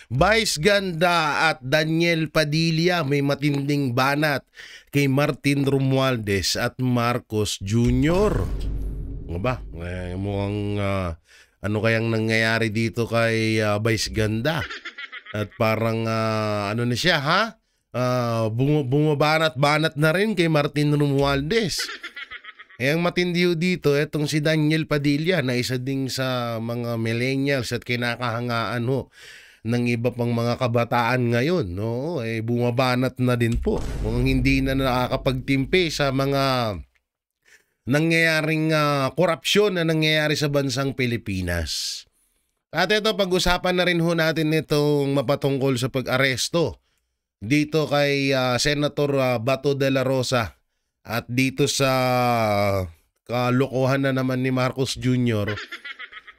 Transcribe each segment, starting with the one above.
Vice Ganda at Daniel Padilla may matinding banat kay Martin Romualdez at Marcos Jr. Ano ba? Mukhang ano kayang nangyayari dito kay Vice Ganda? At parang ano na siya ha? Bumabanat-banat na rin kay Martin Romualdez. Ang matindi dito, etong si Daniel Padilla na isa ding sa mga millennials at kinakahangaan ng iba pang mga kabataan ngayon. No? Bumabanat na din po. Kung hindi na nakakapagtimpi sa mga nangyayaring korupsyon na nangyayari sa bansang Pilipinas. At ito, pag-usapan na rin natin itong mapatungkol sa pag-aresto dito kay Senator Bato de la Rosa. At dito sa kalokohan na naman ni Marcos Jr.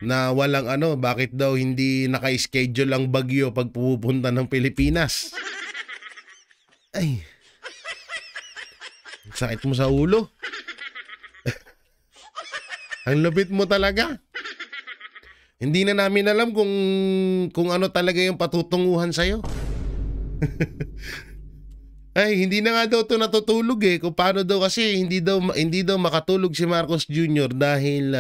na walang bakit daw hindi naka-schedule ang bagyo pag pupunta ng Pilipinas. Ay, sakit mo sa ulo. Ang lupit mo talaga. Hindi na namin alam kung ano talaga yung patutunguhan sa'yo. Ay, hindi na nga daw ito natutulog kung paano daw kasi hindi daw makatulog si Marcos Jr. dahil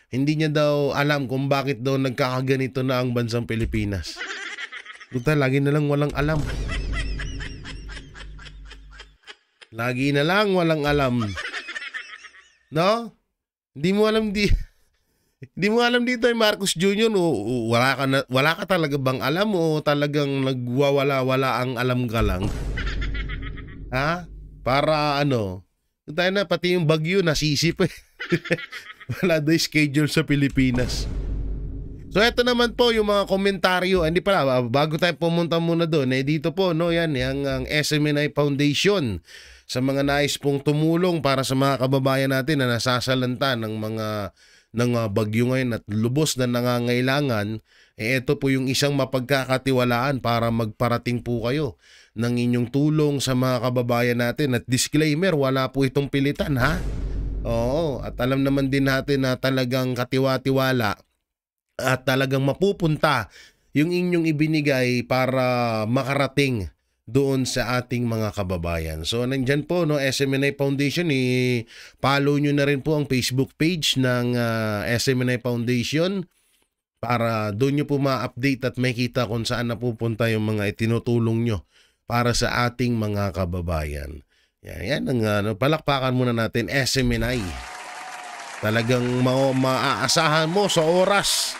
hindi niya daw alam kung bakit daw nagkakaganito na ang bansang Pilipinas. Puta, lagi na lang walang alam. Lagi na lang walang alam. No? Hindi mo alam dito ay Marcos Jr. Wala ka talaga bang alam o talagang nagwawala-wala ang alam ka lang? Ha? Para tayo na pati yung bagyo nasisip Wala daw schedule sa Pilipinas. So eto naman po yung mga komentaryo. Hindi pala, bago tayo pumunta muna doon, dito po yan ang SMNI Foundation sa mga nais pong tumulong para sa mga kababayan natin na nasasalanta ng bagyo ngayon at lubos na nangangailangan. Ito po yung isang mapagkakatiwalaan para magparating po kayo ng inyong tulong sa mga kababayan natin. At disclaimer, wala po itong pilitan ha. Oo, at alam naman din natin na talagang katiwa-tiwala at talagang mapupunta yung inyong ibinigay para makarating doon sa ating mga kababayan. So nandyan po SMNI Foundation, follow nyo na rin po ang Facebook page ng SMNI Foundation para doon nyo po ma-update at makita kung saan napupunta yung mga itinutulong nyo para sa ating mga kababayan. Yan ang palakpakan muna natin, SMNI. Talagang maaasahan mo sa oras.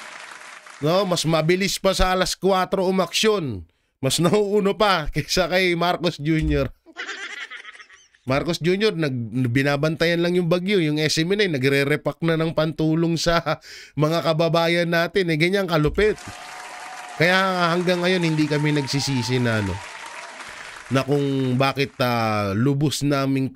No, mas mabilis pa sa alas 4 umaksyon. Mas nauuno pa kaysa kay Marcos Jr. Marcos Jr. binabantayan lang yung bagyo, yung SMNI nagre-repack na ng pantulong sa mga kababayan natin. Ganyan kalupit. Kaya hanggang ngayon hindi kami nagsisisi na na kung bakit lubos namin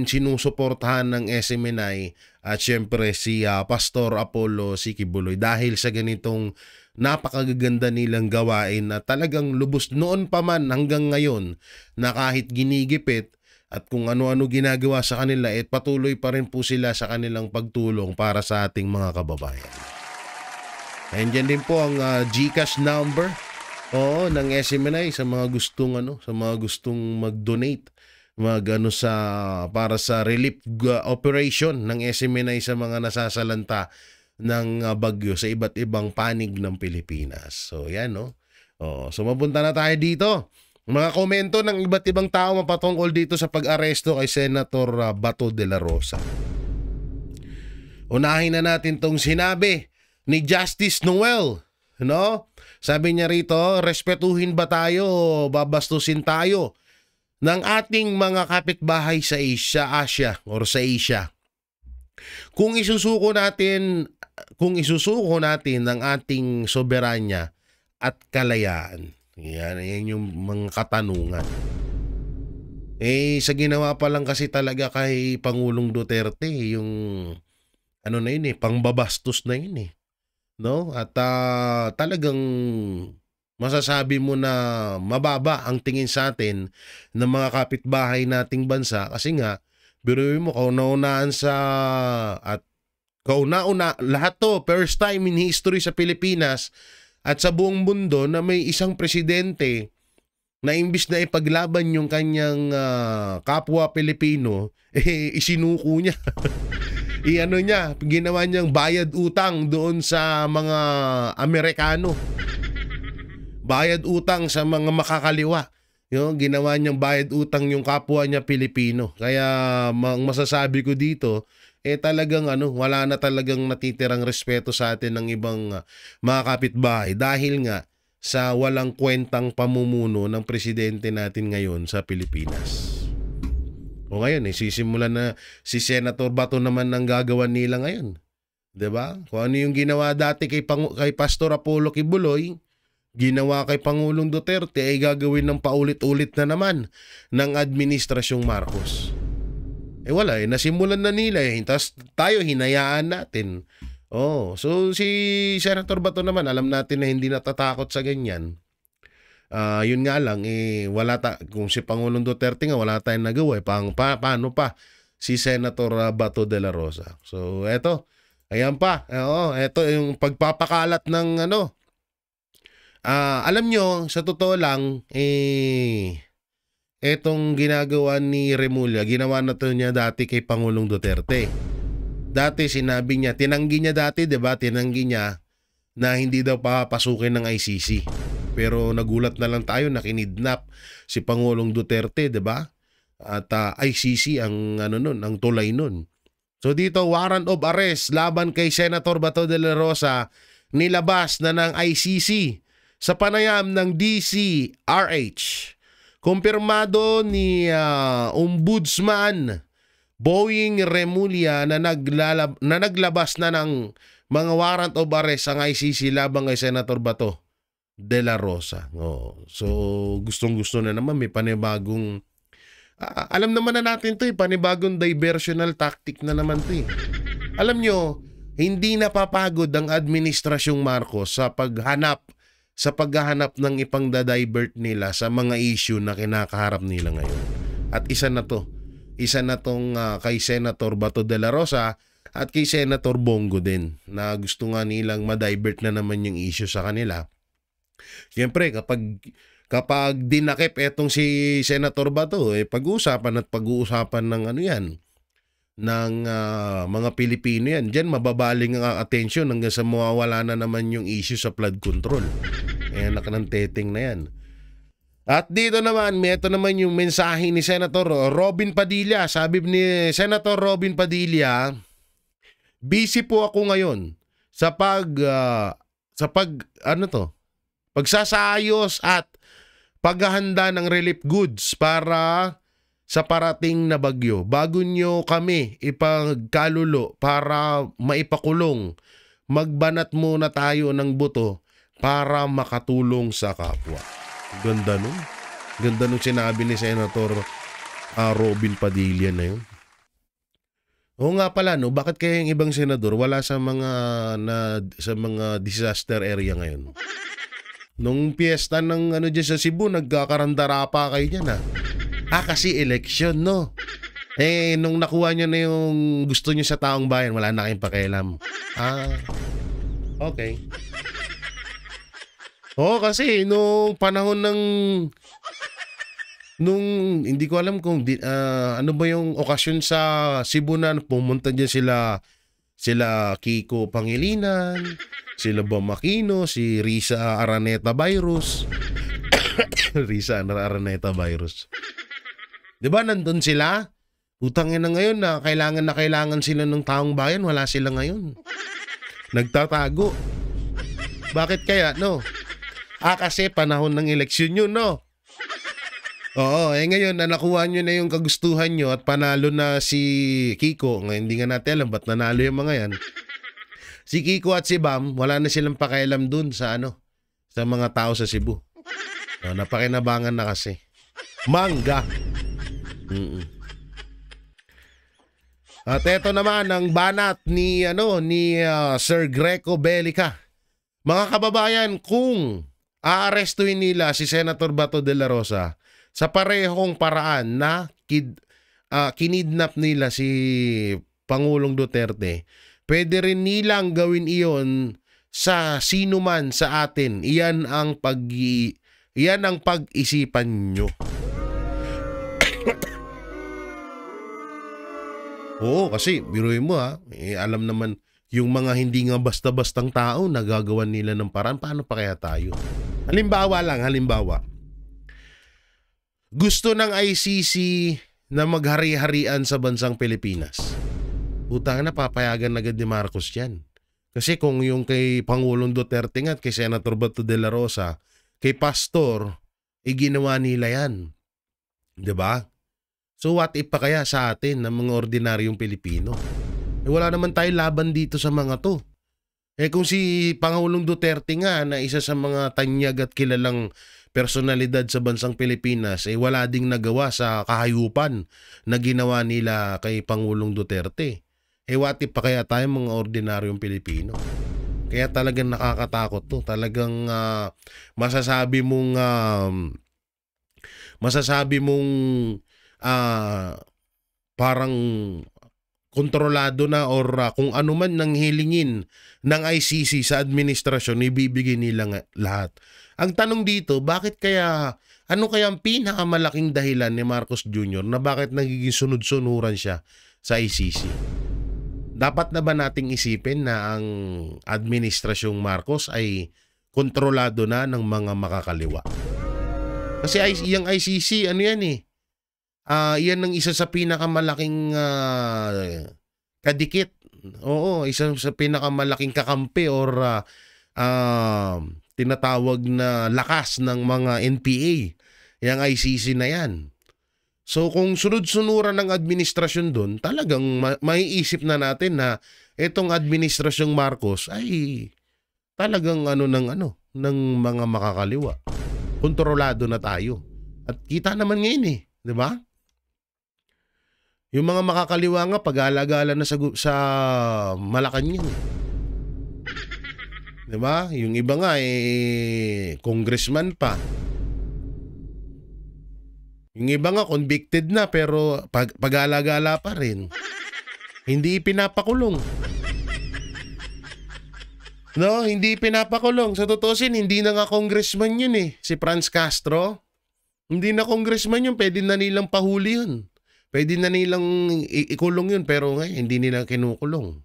sinusuportahan ng SMNI at syempre si Pastor Apollo Sikibuloy dahil sa ganitong napakagaganda nilang gawain na talagang lubos noon pa man hanggang ngayon na kahit ginigipit at kung ano-ano ginagawa sa kanila patuloy pa rin po sila sa kanilang pagtulong para sa ating mga kababayan. Nandiyan din po ang GCash number ng SMNI sa mga gustong mag-donate para sa relief operation ng SMNI sa mga nasasalanta ng bagyo sa iba't ibang panig ng Pilipinas. So yan so mapunta na tayo dito. Mga komento ng iba't ibang tao mapatungkol dito sa pag-aresto kay Senator Bato de la Rosa. Unahin na natin tong sinabi ni Justice Noel, Sabi niya rito, respetuhin ba tayo o babastusin tayo ng ating mga kapitbahay sa Asia or sa Asia? Kung isusuko natin ang ating soberanya at kalayaan. Yan yung mga katanungan. Sa ginawa pa lang kasi talaga kay Pangulong Duterte, yung pangbabastos na yun No? At talagang masasabi mo na mababa ang tingin sa atin ng mga kapitbahay nating bansa kasi nga, biruin mo, kauna-una, lahat to, first time in history sa Pilipinas, at sa buong mundo na may isang presidente na imbis na ipaglaban yung kanyang kapwa Pilipino, isinuko niya. Iano niya, ginawa niyang bayad utang doon sa mga Amerikano. Bayad utang sa mga makakaliwa. Ginawa niyang bayad utang yung kapwa niya Pilipino. Kaya masasabi ko dito, talagang wala na talagang natitirang respeto sa atin ng ibang mga kapitbahay dahil nga sa walang kwentang pamumuno ng presidente natin ngayon sa Pilipinas. O ngayon, sisimulan na si Senator Bato naman ang gagawa nila ngayon. 'Di ba? Kung ano yung ginawa dati kay Pastor Apollo Kibuloy, ginawa kay Pangulong Duterte ay gagawin ng paulit-ulit na naman ng Administrasyong Marcos. Wala nasimulan na nila tapos tayo hinayaan natin. So si Senator Bato naman, alam natin na hindi natatakot sa ganyan. Yun nga lang, kung si Pangulong Duterte nga wala tayong nagawa, paano pa si Senator Bato de la Rosa? So eto, ayan pa, eto yung pagpapakalat ng alam nyo, sa totoo lang, etong ginagawa ni Remulla, ginawa na to niya dati kay Pangulong Duterte. Dati sinabi niya, tinanggi niya dati, 'di ba? Tinanggi niya na hindi daw papasukin ng ICC. Pero nagulat na lang tayo na kinidnap si Pangulong Duterte, 'di ba? At ICC ang ang tulay nun. So dito, warrant of arrest laban kay Senator Bato de la Rosa nilabas na ng ICC sa panayam ng DCRH. Kumpirmado ni Ombudsman Boying Remulla na naglabas na ng mga warrant of arrest ang ICC laban kay Senator Bato de la Rosa. So gustong-gusto na naman may panibagong alam naman na natin 'to, panibagong diversional tactic na naman 'to. Alam nyo, hindi napapagod ang Administrasyong Marcos sa paghahanap ng ipang-divert nila sa mga issue na kinakaharap nila ngayon. At isa na tong kay Senator Bato de la Rosa at kay Senator Bongo din, na gusto nga nilang ma-divert na naman yung issue sa kanila. Siyempre, kapag dinakip etong si Senator Bato, pag-uusapan ng ng mga Pilipino yan. Diyan mababaling ang atensyon hanggang sa mawawala na naman yung issue sa flood control. Anak ng teteng na yan. At dito naman, ito naman yung mensahe ni Senator Robin Padilla. Sabi ni Senator Robin Padilla, busy po ako ngayon sa pagsasayos at paghahanda ng relief goods para sa parating na bagyo. Bago nyo kami ipagkalulo para maipakulong, magbanat muna tayo ng buto para makatulong sa kapwa. Ganda nun. Ganda nung sinabi ni Senator Robin Padilla na yun. Oo nga pala, bakit kaya yung ibang senador wala sa mga disaster area ngayon? Nung piyesta ng dyan sa Cebu, nagkakarandara pa kayo dyan kasi election, no? Nung nakuha nyo na yung gusto nyo sa taong bayan, wala na kayong pakialam. Okay. Kasi nung panahon hindi ko alam kung ano ba yung okasyon sa Cebu na pumunta dyan sila Kiko Pangilinan, sila Bam Aquino, si Risa Araneta Virus. Risa Araneta Virus. 'Di ba nandun sila? Utangin na ngayon na kailangan sila ng taong bayan, wala sila ngayon. Nagtatago. Bakit kaya, no? Kasi panahon ng eleksyon yun, no? Oo, ngayon na nakuha nyo na yung kagustuhan nyo at panalo na si Kiko. Ngayon hindi nga natin alam ba't nanalo yung mga yan. Si Kiko at si Bam, wala na silang pakialam dun sa sa mga tao sa Cebu. Napakinabangan na kasi. Mangga. At eto naman ang banat ni Sir Greco Bellica. Mga kababayan, kung aarestuhin nila si Senator Bato de la Rosa sa parehong paraan na kinidnap nila si Pangulong Duterte, pwede rin nilang gawin iyon sa sino man sa atin. Iyan ang pag-isipan nyo. Oo, kasi biruin mo alam naman yung mga hindi nga basta-bastang tao nagagawan nila ng paraan. Paano pa kaya tayo? Halimbawa. Gusto ng ICC na maghari-harian sa bansang Pilipinas. Putang na, papayagan agad ni Marcos yan. Kasi kung yung kay Pangulong Duterte nga at kay Senator Bato de la Rosa, kay Pastor, ginawa nila yan. 'Di ba? So what if pa kaya sa atin ng mga ordinaryong Pilipino? Wala naman tayong laban dito sa mga to. Kung si Pangulong Duterte nga na isa sa mga tanyag at kilalang personalidad sa bansang Pilipinas, wala ding nagawa sa kahayupan na ginawa nila kay Pangulong Duterte. What if pa kaya tayong mga ordinaryong Pilipino? Kaya talagang nakakatakot to. Talagang masasabi mong parang kontrolado na or kung ano man nang hilingin ng ICC sa administrasyon, ibibigay nila lahat. Ang tanong dito, ano kaya ang pinakamalaking dahilan ni Marcos Jr. na bakit nagiging sunod-sunuran siya sa ICC? Dapat na ba nating isipin na ang administrasyong Marcos ay kontrolado na ng mga makakaliwa? Kasi yung ICC, ano yan yan ang isa sa pinakamalaking kadikit. Oo, isa sa pinakamalaking kakampi or tinatawag na lakas ng mga NPA. Yung ICC na yan. So kung sunod-sunuran ng administrasyon doon, talagang maiisip na natin na itong administrasyong Marcos ay talagang ng mga makakaliwa. Kontrolado na tayo. At kita naman ngayon 'di ba? Yung mga makakaliwa nga pag-alagala na sa Malacanang. 'Di ba? Yung iba nga congressman pa. Yung iba nga convicted na pero pag-alagala pa rin. Hindi pinapakulong. No, hindi pinapakulong. Sa tutusin, hindi na nga congressman yun si Franz Castro. Hindi na congressman yun. Pwede na nilang pahuli yun. Pwede na nilang ikulong yun. Pero hindi nila kinukulong.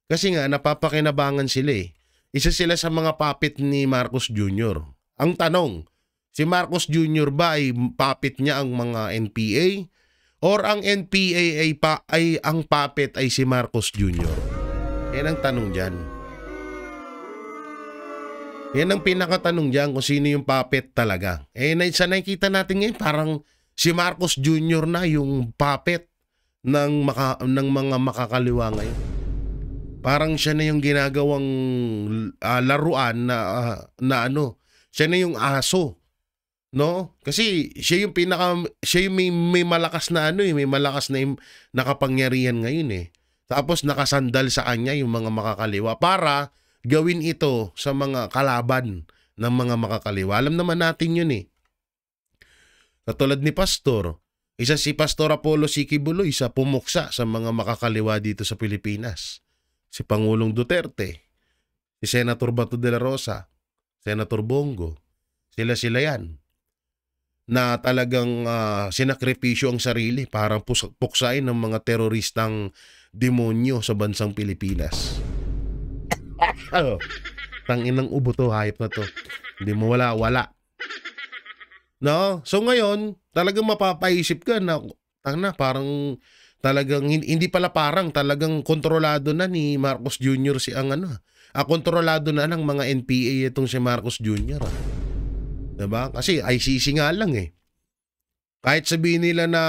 Kasi nga, napapakinabangan sila Isa sila sa mga puppet ni Marcos Jr. Ang tanong, si Marcos Jr. ba ay puppet niya ang mga NPA? Or ang NPA ay ang puppet ay si Marcos Jr.? Yan ang tanong dyan. Yan ang pinakatanong dyan kung sino yung puppet talaga. Sa nakikita natin ngayon, parang si Marcos Jr. na yung puppet ng mga makakaliwa ngayon. Parang siya na yung ginagawang laruan siya na yung aso. No? Kasi siya yung may malakas na may malakas na nakapangyarihan ngayon Tapos nakasandal sa kanya yung mga makakaliwa para gawin ito sa mga kalaban ng mga makakaliwa. Alam naman natin yun Katulad ni Pastor, isa si Pastor Apollo Sikibuloy sa pumuksa sa mga makakaliwa dito sa Pilipinas. Si Pangulong Duterte, si Senator Bato de la Rosa, Senator Bongo, sila yan. Na talagang sinakripisyo ang sarili para puksain ng mga teroristang demonyo sa bansang Pilipinas. Tanginang ubo to, hype na to. Hindi mo wala. No? So ngayon, talagang mapapaisip ka na parang talagang hindi pala parang talagang kontrolado na ni Marcos Jr. kontrolado na ng mga NPA itong si Marcos Jr. Diba? Kasi ICC nga lang Kahit sabihin nila na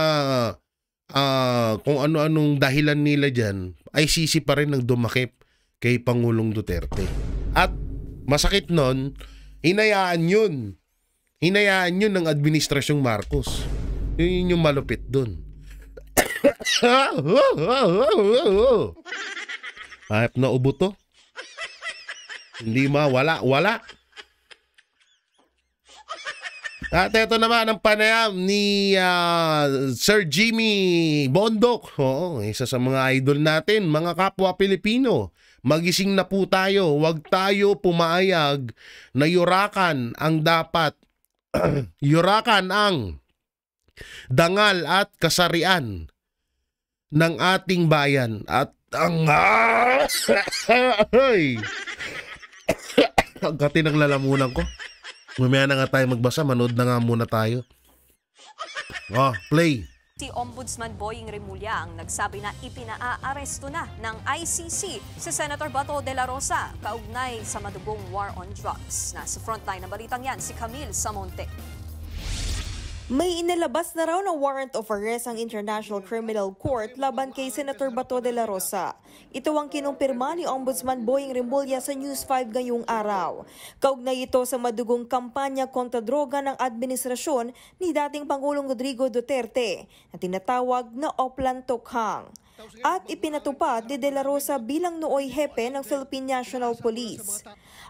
kung ano-anong dahilan nila dyan, ICC pa rin ang dumakip kay Pangulong Duterte. At masakit nun, hinayaan yun ng administrasyong Marcos. Yun yung malupit dun. Hayop na ubo to. Hindi wala. At ito naman ang panayam ni Sir Jimmy Bondoc. Oo, isa sa mga idol natin, mga kapwa Pilipino. Magising na po tayo. Huwag tayo pumayag na yurakan ang dapat. Yurakan ang dangal at kasarian ng ating bayan. At ang... Ang kati ng lalamunan ko. Mamaya na nga tayo magbasa. Manood na nga muna tayo. Oh, play. Si Ombudsman Boying Remulla ang nagsabi na ipinaaresto na ng ICC si Senator Bato de la Rosa kaugnay sa madugong war on drugs. Nasa frontline ng balitang yan si Camille Samonte. May inilabas na raw ng warrant of arrest ang International Criminal Court laban kay Senator Bato de la Rosa. Ito ang kinumpirma ni Ombudsman Boying Remulla sa News 5 ngayong araw. Kaugnay ito sa madugong kampanya kontra droga ng administrasyon ni dating Pangulong Rodrigo Duterte na tinatawag na Oplan Tokhang. At ipinatupad ni De La Rosa bilang nooy hepe ng Philippine National Police.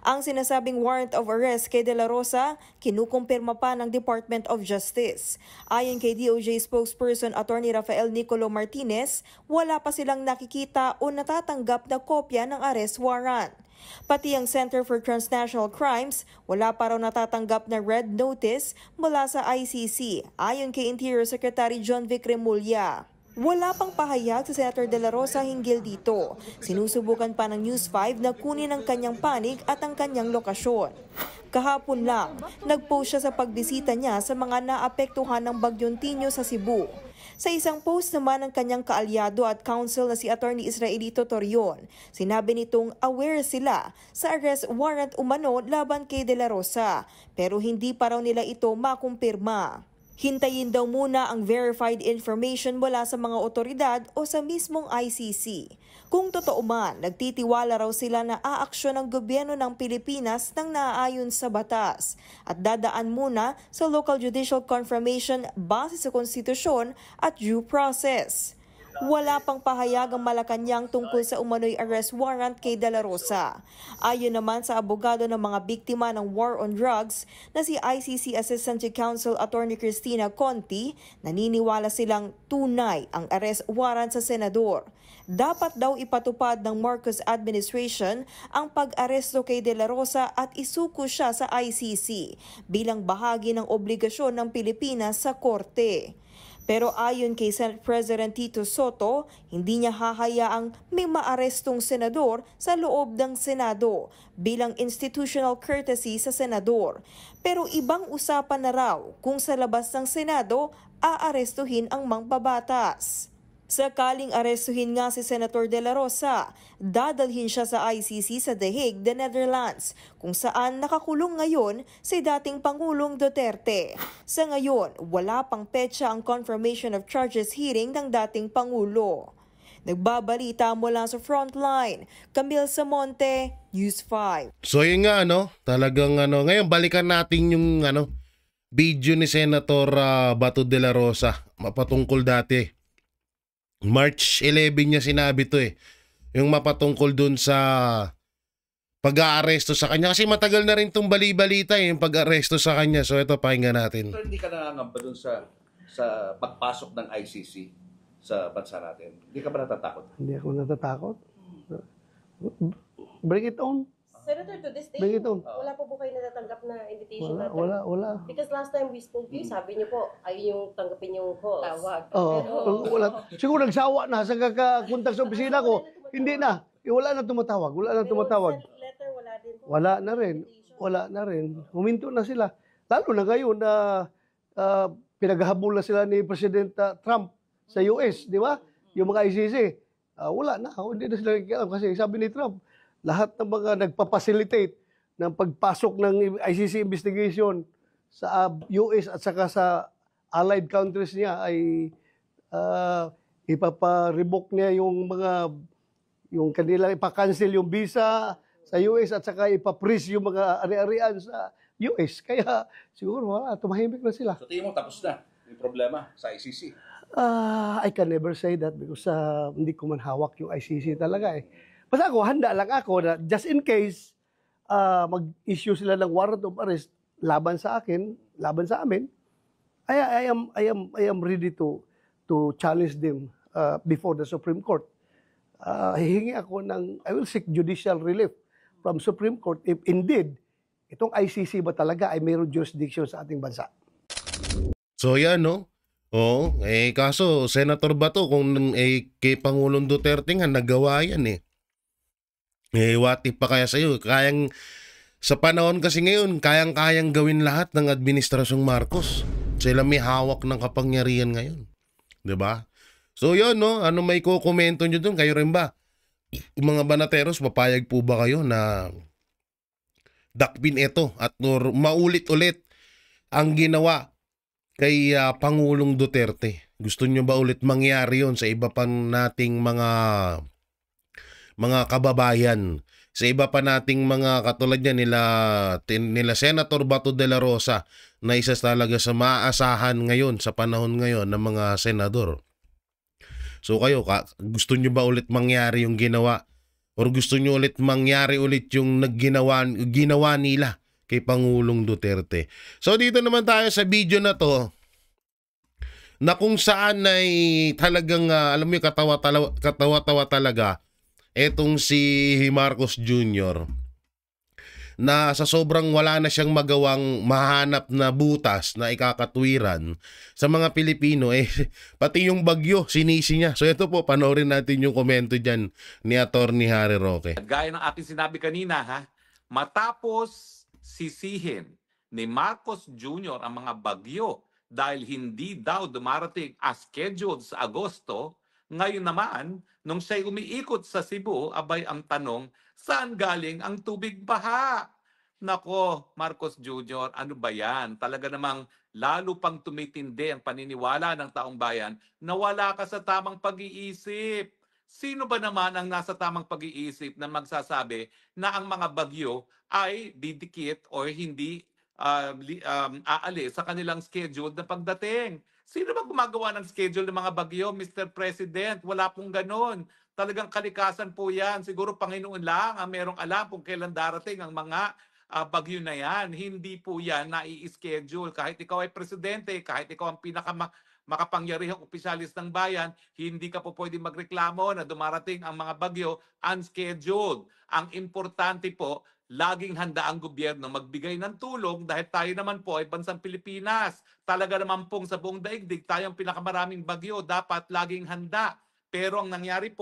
Ang sinasabing warrant of arrest kay De La Rosa, kinukumpirma pa ng Department of Justice. Ayon kay DOJ spokesperson Attorney Rafael Nicolo Martinez, wala pa silang nakikita o natatanggap na kopya ng arrest warrant. Pati ang Center for Transnational Crimes, wala pa raw natatanggap na red notice mula sa ICC, ayon kay Interior Secretary John Vic Remulla. Wala pang pahayag sa Senator De La Rosa hinggil dito. Sinusubukan pa ng News 5 na kunin ang kanyang panig at ang kanyang lokasyon. Kahapon lang, nag-post siya sa pagbisita niya sa mga naapektuhan ng Bagyong Tinyo sa Cebu. Sa isang post naman ng kanyang kaalyado at counsel na si Attorney Israelito Torion, sinabi nitong aware sila sa arrest warrant umano laban kay De La Rosa, pero hindi pa raw nila ito makumpirma. Hintayin daw muna ang verified information mula sa mga otoridad o sa mismong ICC. Kung totoo man, nagtitiwala raw sila na aaksyon ng gobyerno ng Pilipinas nang naaayon sa batas at dadaan muna sa local judicial confirmation base sa konstitusyon at due process. Wala pang pahayag ang Malacanang tungkol sa umano'y arrest warrant kay De La Rosa. Ayon naman sa abogado ng mga biktima ng war on drugs na si ICC Assistant to Counsel Attorney Cristina Conti, naniniwala silang tunay ang arrest warrant sa senador. Dapat daw ipatupad ng Marcos administration ang pag-aresto kay De La Rosa at isuko siya sa ICC bilang bahagi ng obligasyon ng Pilipinas sa korte. Pero ayon kay Senate President Tito Soto, hindi niya hahayaang may maarestong senador sa loob ng Senado bilang institutional courtesy sa senador. Pero ibang usapan na raw kung sa labas ng Senado aarestuhin ang mangbabatas. Sakaling arestuhin nga si Senator De La Rosa, dadalhin siya sa ICC sa The Hague, the Netherlands, kung saan nakakulong ngayon si dating Pangulong Duterte. Sa ngayon, wala pang petsa ang confirmation of charges hearing ng dating Pangulo. Nagbabalita mula sa Frontline, Camille Samonte, News 5. So yun nga talagang ngayon balikan natin yung video ni Senator Bato de la Rosa, mapatungkol dati. March 11 niya sinabi to yung mapatungkol dun sa pag-aaresto sa kanya. Kasi matagal na rin itong bali-balita yung pag-aaresto sa kanya. So ito, pakinggan natin. So, hindi ka nangangamba dun sa pagpasok ng ICC sa bansa natin? Hindi ka ba natatakot? Hindi ako natatakot. Bring it on. Senator, to this day, Bring it on. wala po ba kayo natatanggap na invitation? Wala. Because last time we spoke to you, sabi niyo po, ayun yung tanggapin yung calls. Tawag. Wala. Siguro nagsawa na sa kakakontak sa opisina ko. Hindi na. Wala na tumatawag. Letter, wala din po. Wala na rin. Huminto na sila. Lalo na ngayon na pinaghahabol na sila ni President Trump sa US, di ba? Yung mga ICC. Wala na. Hindi na sila nakikialam kasi sabi ni Trump, lahat ng mga nagpapacilitate ng pagpasok ng ICC investigation sa US at saka sa allied countries niya ay ipapa-revoke niya yung kanila, ipa-cancel yung visa sa US at saka ipa-freeze yung mga ari-arian sa US. Kaya siguro tumahimik na sila. So tingin mo tapos na yung problema sa ICC? I can never say that because hindi ko man hawak yung ICC talaga Basta ako, handa lang ako na just in case mag-issue sila ng warrant of arrest laban sa akin, laban sa amin, I am ready to challenge them before the Supreme Court. hihingi ako I will seek judicial relief from Supreme Court if indeed itong ICC ba talaga ay mayroong jurisdiction sa ating bansa. So yan, no? Oo, kaso Senator Bato, kung kay Pangulong Duterte nga nagawa yan what if pa kaya sa'yo? Sa panahon kasi ngayon, kayang-kayang gawin lahat ng Administrasyong Marcos. Sila may hawak ng kapangyarihan ngayon. 'Di ba? So yun, no? Ano may kukomento nyo dun? Kayo rin ba? Mga banateros, papayag po ba kayo na dakpin ito at maulit-ulit ang ginawa kay Pangulong Duterte? Gusto nyo ba ulit mangyari yon sa iba pa nating mga kababayan? Sa iba pa nating mga katulad niya nila Senator Bato de la Rosa na isa talaga sa maaasahan ngayon sa panahon ngayon ng mga senador. So kayo, gusto nyo ba ulit mangyari yung ginawa? Or gusto nyo ulit mangyari ulit yung ginawa nila kay Pangulong Duterte? So dito naman tayo sa video na to na kung saan ay talagang alam mo yung katawa-tawa talaga etong si Marcos Jr. na sa sobrang wala na siyang magawang mahanap na butas na ikakatwiran sa mga Pilipino, pati yung bagyo, sinisi niya. So ito po, panoorin natin yung komento dyan ni Atty. Harry Roque. Gaya ng ating sinabi kanina, matapos sisihin ni Marcos Jr. ang mga bagyo dahil hindi daw dumarating as scheduled sa Agosto, ngayon naman, nung siya'y umiikot sa Cebu, abay ang tanong, saan galing ang tubig baha? Nako, Marcos Jr., ano ba yan? Talaga namang lalo pang tumitindi ang paniniwala ng taong bayan na wala ka sa tamang pag-iisip. Sino ba naman ang nasa tamang pag-iisip na magsasabi na ang mga bagyo ay didikit o hindi aalis sa kanilang schedule na pagdating? Sino ba gumagawa ng schedule ng mga bagyo, Mr. President? Wala pong ganon. Talagang kalikasan po yan. Siguro Panginoon lang ang merong alam kung kailan darating ang mga bagyo na yan. Hindi po yan nai-schedule. Kahit ikaw ay presidente, kahit ikaw ang makapangyarihang opisyalis ng bayan, hindi ka po pwede magreklamo na dumarating ang mga bagyo unscheduled. Ang importante po, laging handa ang gobyerno magbigay ng tulong dahil tayo naman po ay bansang Pilipinas. Talaga naman pong sa buong daigdig, tayong pinakamaraming bagyo, dapat laging handa. Pero ang nangyari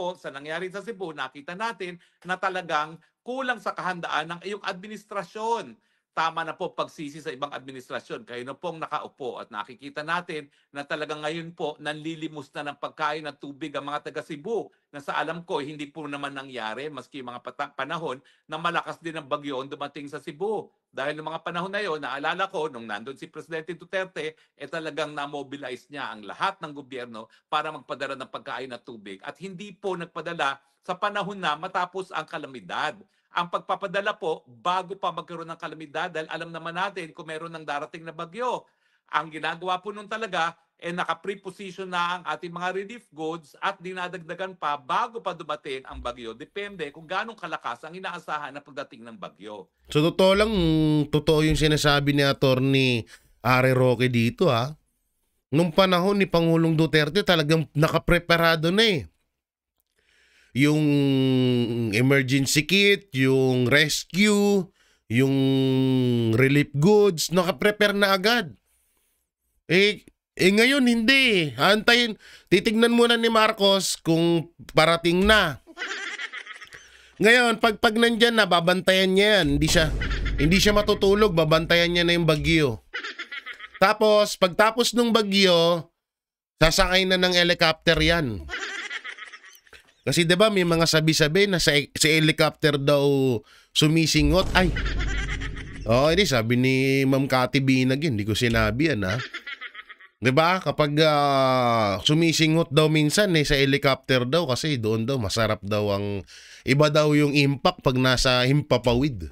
sa Cebu, nakita natin na talagang kulang sa kahandaan ng iyong administrasyon. Tama na po pagsisi sa ibang administrasyon. Kayo na pong nakaupo at nakikita natin na talagang ngayon po nanlilimos na ng pagkain at tubig ang mga taga Cebu na sa alam ko hindi po naman nangyari maski mga panahon na malakas din ang bagyo ang dumating sa Cebu. Dahil ng mga panahon na yon, naalala ko nung nandun si Presidente Duterte, talagang na-mobilize niya ang lahat ng gobyerno para magpadala ng pagkain at tubig. At hindi po nagpadala sa panahon na matapos ang kalamidad. Ang pagpapadala po bago pa magkaroon ng kalamidad dahil alam naman natin kung meron ng darating na bagyo. Ang ginagawa po nun talaga naka-preposition na ang ating mga relief goods at dinadagdagan pa bago pa dumating ang bagyo. Depende kung ganong kalakas ang inaasahan na pagdating ng bagyo. So totoo yung sinasabi ni Atty. Harry Roque dito Nung panahon ni Pangulong Duterte talagang nakapreparado na yung emergency kit, yung rescue, yung relief goods, nakaprepare na agad. Ngayon hindi. Antayin, titignan muna ni Marcos kung parating na. Ngayon, pag nandyan na, babantayan niya yan. Hindi siya matutulog, babantayan niya na yung bagyo. Tapos, pagtapos ng bagyo, sasakay na ng helicopter yan. Kasi 'di ba may mga sabi-sabi na sa helicopter daw sumisingot. Hindi sabi ni Ma'am Cathy Binag yun, hindi ko sinabi yan 'Di ba? Kapag sumisingot daw minsan sa helicopter daw kasi doon daw masarap daw ang iba daw yung impact pag nasa himpapawid.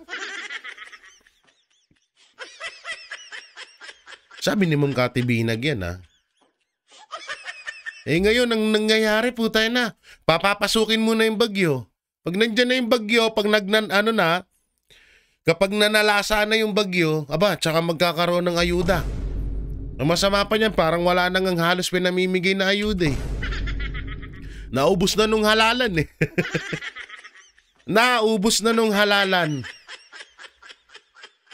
Sabi ni Ma'am Cathy Binag yan ngayon, ang nangyayari po tayo na, papapasukin mo na yung bagyo. Pag nandyan na yung bagyo, kapag nanalasa na yung bagyo, tsaka magkakaroon ng ayuda. Ang masama pa niyan, parang wala nang halos pinamimigay na ayuda Naubos na nung halalan eh. Naubos na nung halalan.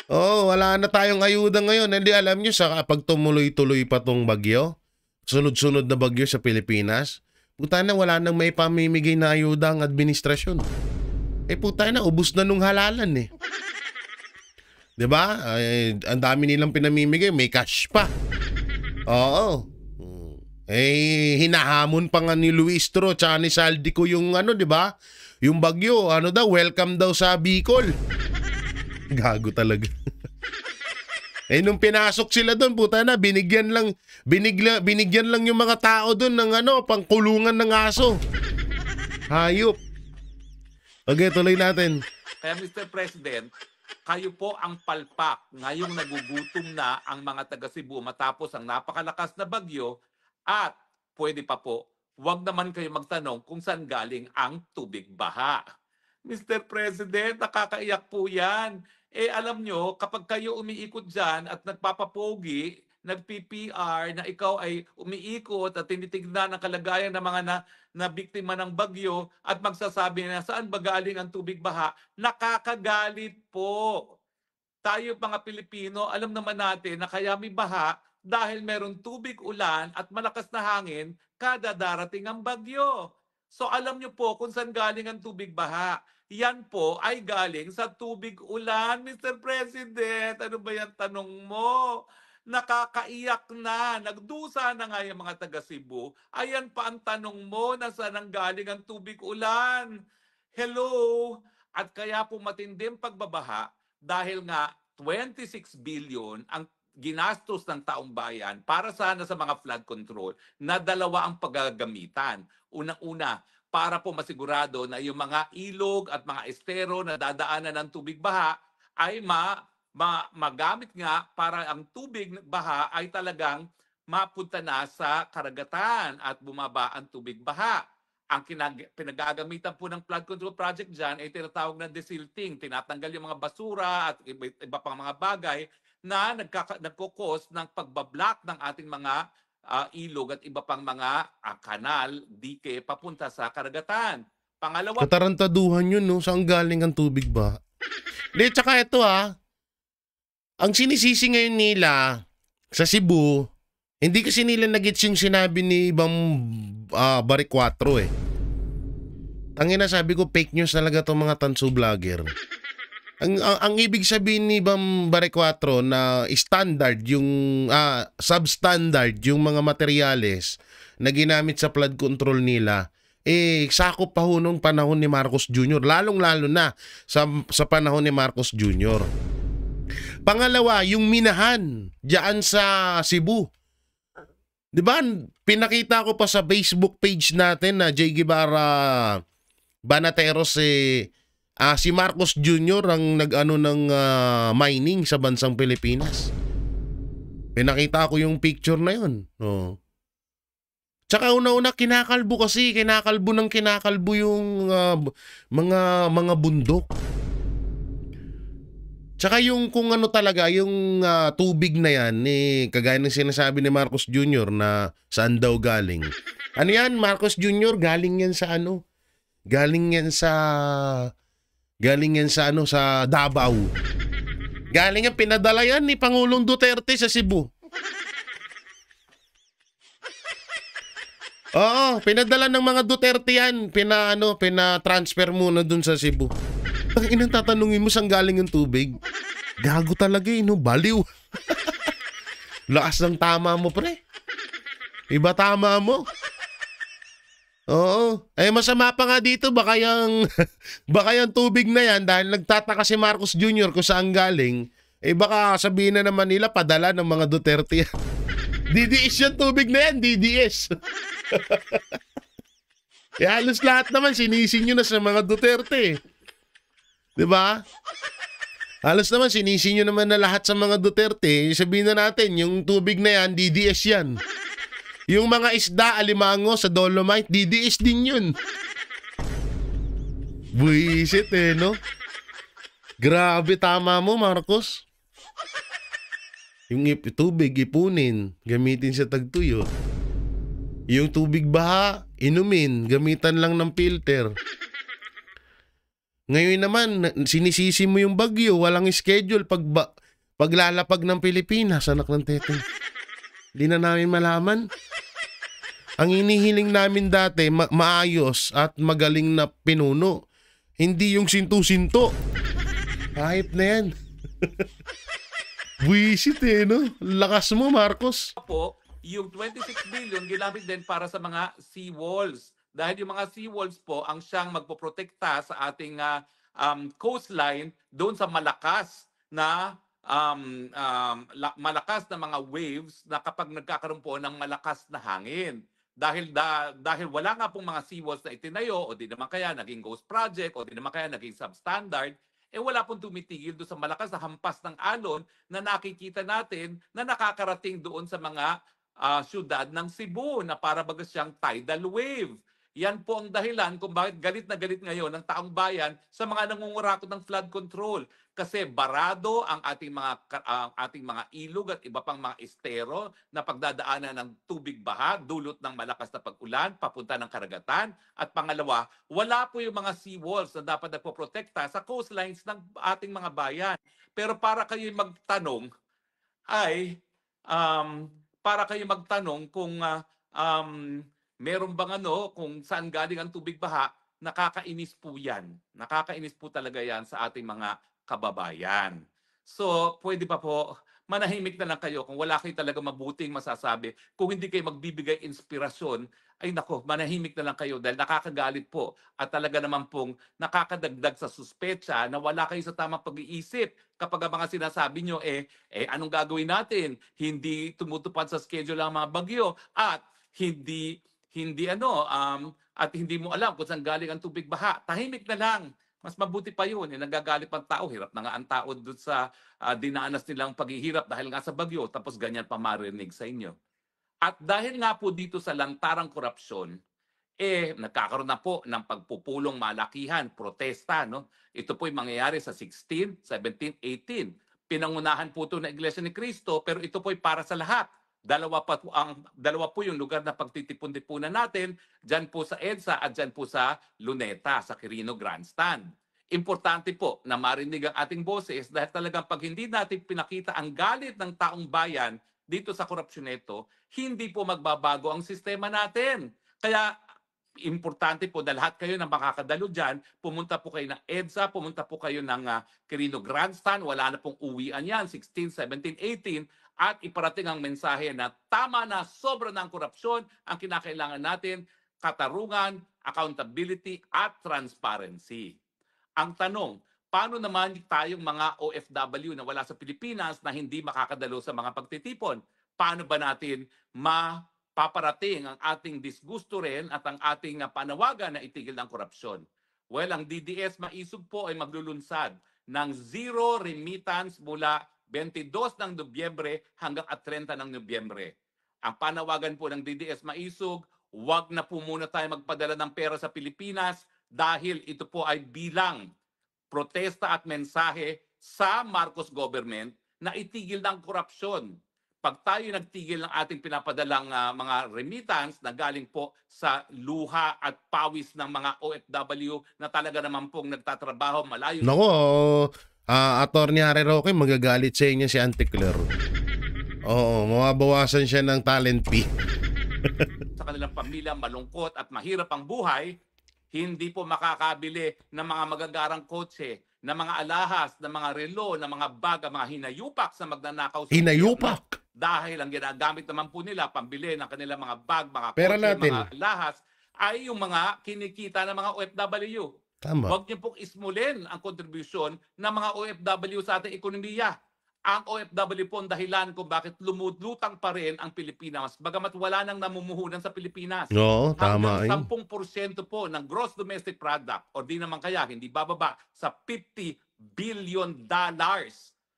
Oh, wala na tayong ayuda ngayon. Hindi alam nyo sa kapag tumuloy-tuloy pa tong bagyo, sunod-sunod na bagyo sa Pilipinas, puta na wala nang may pamimigay na ayuda ang administrasyon. Puta na, ubos na nung halalan eh. 'Di ba? Ang dami nilang pinamimigay, may cash pa. Oo. Hinahamon pa nga ni Luistro tsaka ni Saldico yung ano, 'di ba? Yung bagyo, ano daw, welcome daw sa Bicol. Gago talaga. Nung pinasok sila doon, puta na, binigyan lang yung mga tao doon ng ano, pangkulungan ng aso. Hayop. Okay, tuloy natin. Kaya Mr. President, kayo po ang palpak. Ngayong nagugutom na ang mga taga Cebu matapos ang napakalakas na bagyo at pwede pa po, huwag naman kayo magtanong kung saan galing ang tubig baha. Mr. President, nakakaiyak po yan. Alam nyo, kapag kayo umiikot dyan at nagpapapogi, nag-PPR na ikaw ay umiikot at tinitignan ang kalagayan ng mga na biktima ng bagyo at magsasabi na saan ba galing ang tubig baha, nakakagalit po. Tayo mga Pilipino, alam naman natin na kaya may baha dahil merong tubig ulan at malakas na hangin kada darating ang bagyo. So alam nyo po kung saan galing ang tubig baha. Yan po ay galing sa tubig ulan, Mr. President. Ano ba yan tanong mo? Nakakaiyak na. Nagdusa na nga yung mga taga Cebu. Ayan pa ang tanong mo na saan ang galing ang tubig ulan. Hello? At kaya po matinding pagbabaha dahil nga 26 billion ang ginastos ng taong bayan para sana sa mga flood control na dalawa ang paggagamitan. Unang-una, para po masigurado na yung mga ilog at mga estero na dadaanan ng tubig baha ay magamit nga para ang tubig baha ay talagang mapunta na sa karagatan at bumaba ang tubig baha. Ang pinagagamitan po ng flood control project dyan ay tinatawag na desilting. Tinatanggal yung mga basura at iba pang mga bagay na nagkukos ng pagbablock ng ating mga ilog at iba pang mga kanal, dike, papunta sa karagatan. Pangalawa, katarantaduhan yun, no? Saan galing ang tubig ba? Di, tsaka ito ang sinisisi ngayon nila sa Cebu, hindi kasi nila nagets yung sinabi ni Ibang Bari 4 eh. Tangina, sabi ko, fake news talaga itong mga tanso vlogger. Ang ibig sabihin ni Ibang Bari 4 na standard yung substandard yung mga materyales na ginamit sa flood control nila, sakop pa ho nung panahon ni Marcos Jr. Lalong-lalo na sa panahon ni Marcos Jr. Pangalawa, yung minahan diyan sa Cebu. 'Di ba? Pinakita ko pa sa Facebook page natin na J. Guevara Banateros si Marcos Jr. ang nag-ano ng mining sa bansang Pilipinas. Pinakita ko yung picture na yun. Oh. Tsaka una-una kinakalbo yung mga bundok. Tsaka yung kung ano talaga, yung tubig na yan, kagaya ng sinasabi ni Marcos Jr. na saan daw galing. Ano yan, Marcos Jr., galing yan sa ano? Galing yan sa Davao. Galing yan, pinadala yan ni Pangulong Duterte sa Cebu. Oo, pinadala ng mga Duterte yan. Pina-transfer muna dun sa Cebu. Ang inang tatanungin mo saan galing yung tubig? Gago talaga no? Baliw. Lakas ng tama mo, pre. Iba tama mo. Oo. Masama pa nga dito, baka yung tubig na yan, dahil nagtataka si Marcos Jr. kung saan galing, baka sabihin na naman nila, padala ng mga Duterte yan. DDS yung tubig na yan, DDS. Halos lahat naman, sinisin nyo na sa mga Duterte. Diba? Halos naman, sinisin nyo naman na lahat sa mga Duterte, sabihin na natin, yung tubig na yan, DDS yan. Yung mga isda, alimango sa Dolomite, DDS din yun. Buisit no? Grabe, tama mo, Marcos. Yung tubig, ipunin, gamitin sa tagtuyot. Yung tubig baha, inumin, gamitan lang ng filter. Ngayon naman, sinisisi mo yung bagyo, walang schedule paglalapag ng Pilipinas, anak ng teteng. Hindi na namin malaman. Ang inihiling namin dati, maayos at magaling na pinuno. Hindi yung sinto-sinto. Hype na yan. Buisit no? Lakas mo, Marcos. Po, yung 26 billion ginamit din para sa mga seawalls. Dahil yung mga seawalls po ang siyang magpoprotekta sa ating coastline doon sa malakas na mga waves na kapag nagkakaroon po ng malakas na hangin. Dahil wala nga pong mga seawalls na itinayo o di naman kaya naging ghost project o di naman kaya naging substandard, wala pong tumitigil doon sa malakas na hampas ng alon na nakikita natin na nakakarating doon sa mga syudad ng Cebu na para baga siyang tidal wave. Yan po ang dahilan kung bakit galit na galit ngayon ng taong bayan sa mga nangungurakot ng flood control. Kasi barado ang ating mga ilog at iba pang mga estero na pagdadaanan ng tubig baha, dulot ng malakas na pag-ulan, papunta ng karagatan. At pangalawa, wala po yung mga seawalls na dapat nagpoprotekta sa coastlines ng ating mga bayan. Pero para kayo magtanong kung meron bang kung saan galing ang tubig baha, nakakainis po yan. Nakakainis po talaga yan sa ating mga kababayan. So, pwede pa po, manahimik na lang kayo kung wala kayo talaga mabuting masasabi. Kung hindi kayo magbibigay inspirasyon, ay nako, manahimik na lang kayo dahil nakakagalit po at talaga naman pong nakakadagdag sa suspecha na wala kayo sa tamang pag-iisip. Kapag ang mga sinasabi nyo, anong gagawin natin? Hindi tumutupad sa schedule ang mga bagyo at hindi mo alam kung saan galing ang tubig baha. Tahimik na lang. Mas mabuti pa yun. Nagagalit pang tao. Hirap na nga ang tao doon sa dinanas nilang paghihirap dahil nga sa bagyo. Tapos ganyan pa marinig sa inyo. At dahil nga po dito sa lantarang korupsyon, nagkakaroon na po ng pagpupulong malakihan, protesta. No? Ito po'y mangyayari sa 16, 17, 18. Pinangunahan po ito ng Iglesia ni Cristo, pero ito po'y para sa lahat. Dalawa po yung lugar na pagtitipon-tipunan natin, dyan po sa EDSA at dyan po sa Luneta, sa Quirino Grandstand. Importante po na marinig ang ating boses dahil talagang pag hindi natin pinakita ang galit ng taong bayan dito sa korupsyon nito, hindi po magbabago ang sistema natin. Kaya importante po na lahat kayo na makakadalo dyan, pumunta po kayo ng EDSA, pumunta po kayo ng Quirino Grandstand, wala na pong uwian yan, 16, 17, 18, at iparating ang mensahe na tama na, sobra na ang korupsyon, ang kinakailangan natin, katarungan, accountability, at transparency. Ang tanong, paano naman tayong mga OFW na wala sa Pilipinas na hindi makakadalo sa mga pagtitipon? Paano ba natin mapaparating ang ating disgusto rin at ang ating panawagan na itigil ng korupsyon? Well, ang DDS Maisog po ay maglulunsad ng zero remittance mula 22 ng Nobyembre hanggang 30 ng Nobyembre. Ang panawagan po ng DDS Maisog, huwag na po muna tayo magpadala ng pera sa Pilipinas dahil ito po ay bilang protesta at mensahe sa Marcos government na itigil ng korupsyon. Pag tayo nagtigil ng ating pinapadalang mga remittance na galing po sa luha at pawis ng mga OFW na talaga naman pong nagtatrabaho malayo. Nako, Attorney Harry Roque, magagalit sa inyo si Auntie Claire. Oo, mabawasan siya ng talent fee. Sa kanilang pamilya, malungkot at mahirap ang buhay, hindi po makakabili ng mga magagarang kotse, ng mga alahas, ng mga relo, ng mga bag, mga hinayupak sa magnanakaw. Hinayupak? Dahil ang ginagamit naman po nila, pambili ng kanilang mga bag, mga pera kotse, natin, mga alahas, ay yung mga kinikita ng mga OFW. Tama. Huwag niyo pong ismulin ang kontribusyon ng mga OFW sa ating ekonomiya. Ang OFW po ang dahilan kung bakit lumulutang pa rin ang Pilipinas, bagamat wala nang namumuhunan sa Pilipinas. Oo, tama. Hanggang 10% po ng gross domestic product, o di naman kaya, hindi bababa, sa $50 billion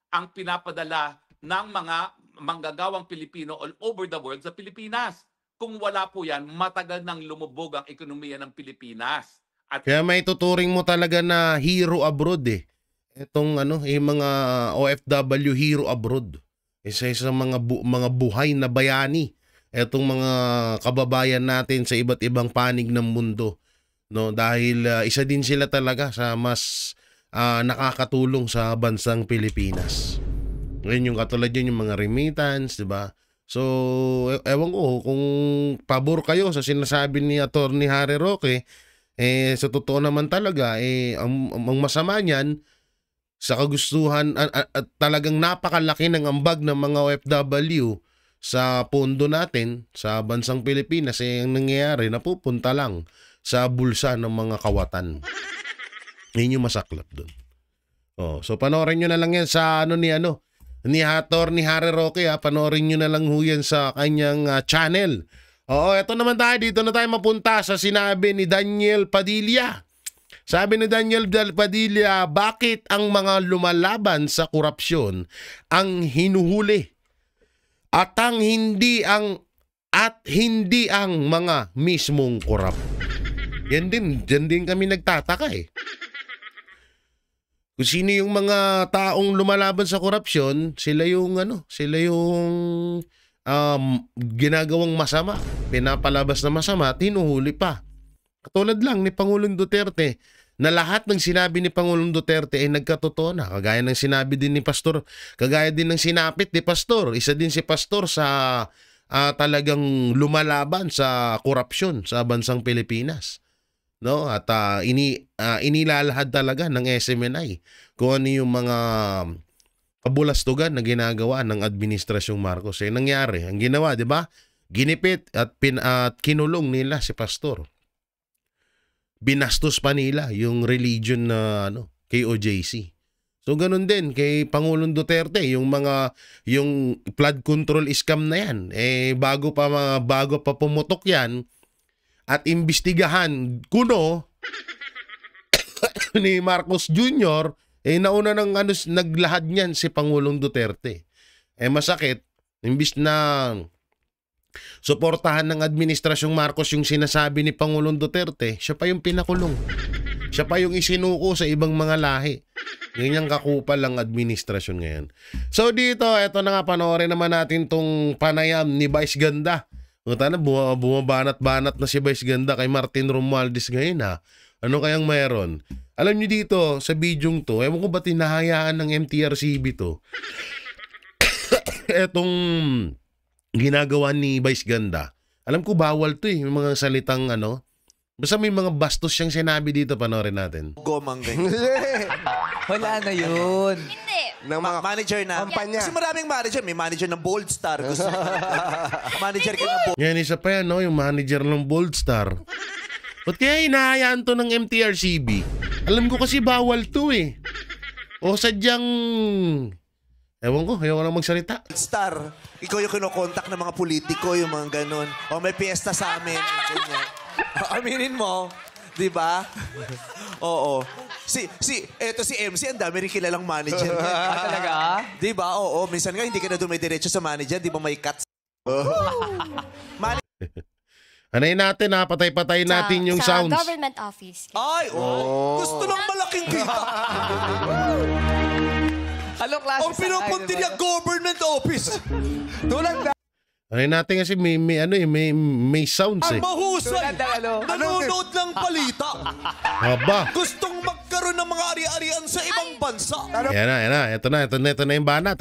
ang pinapadala ng mga manggagawang Pilipino all over the world sa Pilipinas. Kung wala po yan, matagal nang lumubog ang ekonomiya ng Pilipinas. At kaya may tuturing mo talaga na hero abroad Itong mga OFW hero abroad. Isa sa mga buhay na bayani. etong mga kababayan natin sa iba't ibang panig ng mundo, no? Dahil isa din sila talaga sa mas nakakatulong sa bansang Pilipinas. Ngayon yung katulad yun, yung mga remittance, di ba? So, ewan ko kung pabor kayo sa sinasabi ni Attorney Harry Roque, sa totoo naman talaga, ang masama niyan, sa kagustuhan at talagang napakalaki ng ambag ng mga OFW sa pondo natin sa bansang Pilipinas, ang nangyayari, napupunta lang sa bulsa ng mga kawatan. Yun yung masaklap dun. So panoorin nyo na lang yan sa ni Attorney Harry Roque, panoorin nyo na lang ho yan sa kanyang channel. Eto naman tayo, dito na tayo mapunta sa sinabi ni Daniel Padilla. Sabi ni Daniel Padilla, bakit ang mga lumalaban sa korupsyon ang hinuhuli at hindi ang mga mismong korap? Diyan din kami nagtataka Kung sino yung mga taong lumalaban sa korupsyon, sila yung ginagawang masama, pinapalabas na masama at hinuhuli pa. Katulad lang ni Pangulong Duterte, na lahat ng sinabi ni Pangulong Duterte ay nagkatotoo na. Kagaya ng sinabi din ni Pastor, kagaya din ng sinapit ni Pastor. Isa din si Pastor sa talagang lumalaban sa korupsyon sa bansang Pilipinas. No? At inilalahad talaga ng SMNI kung ano yung mga kabulastugan na ginagawa ng Administrasyong Marcos. Nangyari, ang ginawa, di ba? Ginipit at kinulong nila si Pastor. Binastos pa nila yung religion na KOJC. So ganun din kay Pangulong Duterte, yung flood control scam na yan. Bago pa pumutok yan at imbestigahan kuno ni Marcos Jr., nauna ng naglahad niyan si Pangulong Duterte. Masakit, imbis na suportahan ng Administrasyong Marcos yung sinasabi ni Pangulong Duterte, siya pa yung pinakulong. Siya pa yung isinuko sa ibang mga lahi. Ganyang kakupal ang administrasyon ngayon. So dito, eto na nga, panoorin naman natin tong panayam ni Vice Ganda. Bumabanat-banat na si Vice Ganda kay Martin Romualdez ngayon Ano kayang mayroon? Alam nyo dito, sa bidyong to, ewan ko ba tinahayaan ng MTRCB to? Etong ginagawa ni Vice Ganda. Alam ko bawal to yung mga salitang basta may mga bastos siyang sinabi dito, panoorin natin. Gomang ganyan. Wala na yun. Hindi. Ng mga manager na. Kampanya. Kasi maraming manager. May manager ng Bold Star. Gusto manager ka ng Bold Yan, isa pa yan, yung manager ng Bold Star. Ba't kaya hinahayaan to ng MTRCB? Alam ko kasi bawal to O sadyang... Ewan ko, ayaw lang magsalita. Star. Ikaw yung kinokontak ng mga politiko, yung mga ganun. O may piyesta sa amin. Ganyan. Aminin mo. Di ba? Oo. Eto si MC, ang dami rin kilalang manager. Talaga? Di ba? Oo. Minsan nga, hindi ka na dumidiretso sa manager. Di ba may cuts? Anayin natin patay-patay natin yung sa sounds. government office. Ay, gusto ng malaking kita. Anong klase Ang pinupunti niya, government office. Tulad na. Anayin natin kasi may sounds Ang mahusay. Tulad ng Nanonood ng balita. Haba. Gustong magkaroon ng mga ari-arian sa ibang bansa. Yan na. Ito na yung banat.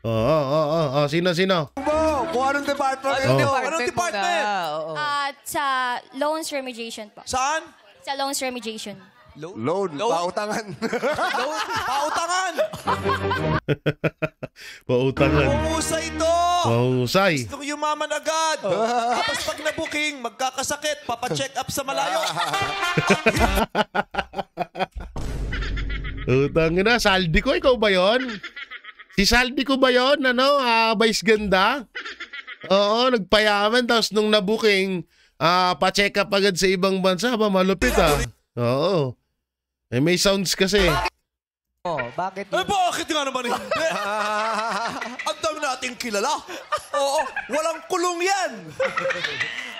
Oo. Sino? Kung anong department? Anong department? Oo. At sa loans remediation po. Saan? Sa loans remediation. Loan? Pautangan. Pautangan. Pautangan. Mahusay ito. Mahusay. Gustong yumaman agad. Tapos pag na-booking, magkakasakit, papacheck up sa malayo. Utangin na, Saldi ko, ikaw ba yon? Si Saldi ko ba yon? Vice Ganda? Oo, nagpayaman, tapos nung na-booking, pa-check up agad sa ibang bansa, malupit Oo. May sounds kasi. Bakit? Bakit nga naman hindi? Ang dami nating kilala. Oo, walang kulong yan.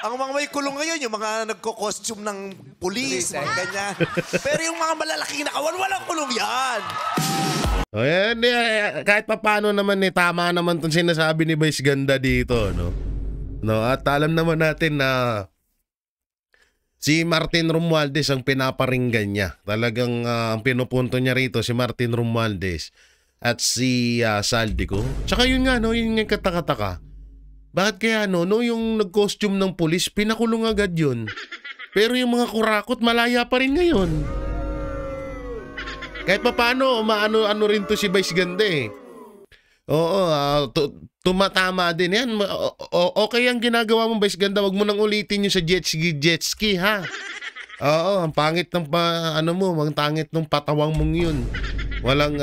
Ang mga may kulong ngayon, yung mga nagko-costume ng pulis, mga ganyan. Pero yung mga malalaking nakawan, walang kulong yan. Yan, kahit pa paano naman tama naman itong sinasabi ni Vice Ganda dito, no? No, at alam naman natin na si Martin Romualdez ang pinaparinggan niya. Talagang ang pinupunto niya rito si Martin Romualdez at si Saldico. Tsaka yun nga, no, yun yung kataka-taka. Bakit kaya yung nag-costume ng pulis, pinakulong agad yun. Pero yung mga kurakot, malaya pa rin ngayon. Kahit pa paano, ano rin to si Vice Ganda eh. Oo, tumatama din yan. Okay ang ginagawa mong Vice Ganda, wag mo nang ulitin yung sa jet ski, ha? Oo, ang pangit ng ang pangit ng patawang mong yun. Walang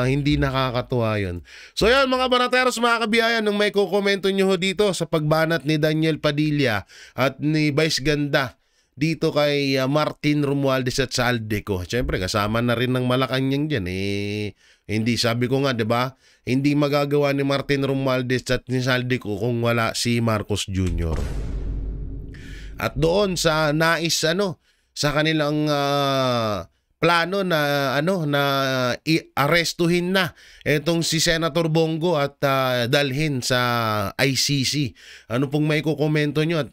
hindi nakakatuwa yun. So yan mga banateros, mga kabiyayan, nung may kukomento nyo dito sa pagbanat ni Daniel Padilla at ni Vice Ganda dito kay Martin Romualdez at Saldico. Siyempre, kasama na rin ng Malacanang dyan. Hindi, sabi ko nga, di ba? Hindi magagawa ni Martin Romualdez at ni Saldico kung wala si Marcos Jr. At doon sa sa kanilang plano na i-arestuhin na itong si Senator Bongo at dalhin sa ICC. Ano pong may kukomento nyo at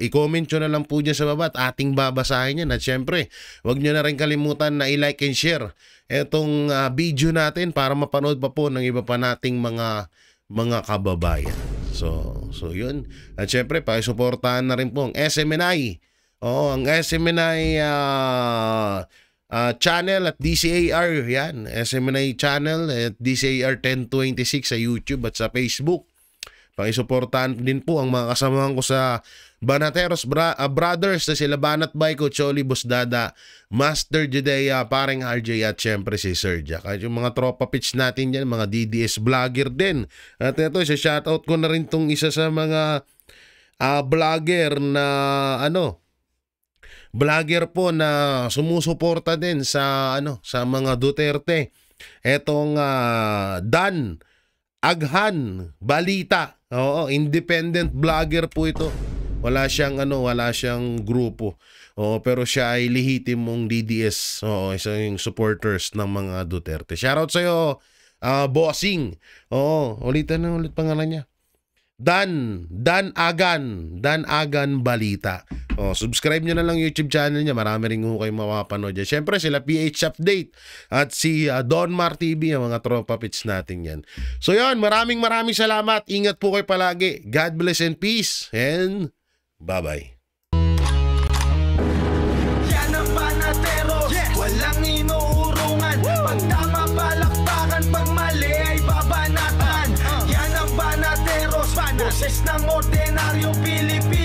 i-comment nyo na lang po dyan sa baba at ating babasahin yan. At syempre, wag nyo na rin kalimutan na i-like and share itong video natin para mapanood pa po ng iba pa nating mga kababayan. So yun. At syempre, pakisuportahan na rin po ang SMNI. Oo, ang SMNI channel at DCAR, yan. SMNI channel at DCAR 1026 sa YouTube at sa Facebook. Pakisuportahan din po ang mga kasamahan ko sa Banateros Brothers na sila Banat Baiko, Choli Busdada, Master Judea, Paring RJ at syempre si Sir Jack. At yung mga tropa pitch natin dyan, mga DDS vlogger din. At ito, shoutout ko na rin tong isa sa mga vlogger na vlogger po na sumusuporta din sa sa mga Duterte. Etong Dan Aghan Balita. Oo, independent vlogger po ito. Wala siyang grupo. Oo, pero siya ay lehitimong DDS. Oo, isa yung supporters ng mga Duterte. Shoutout sa iyo, Bossing. Oo, ulit pangalan niya. Dan Agan Balita. Oh, subscribe nyo na lang YouTube channel niya. Marami rin ho kayong mapapanood dyan. Siyempre sila PH Update at si Don Mar TV, ang mga tropa pits natin yan. So yun, maraming salamat. Ingat po kayo palagi. God bless and peace. And bye-bye. Yan ang Banateros, walang inuurungan. Pag tama palakpakan, pag mali ay babanatan. Yan ang Banateros, boses ng ordinaryong Pilipino.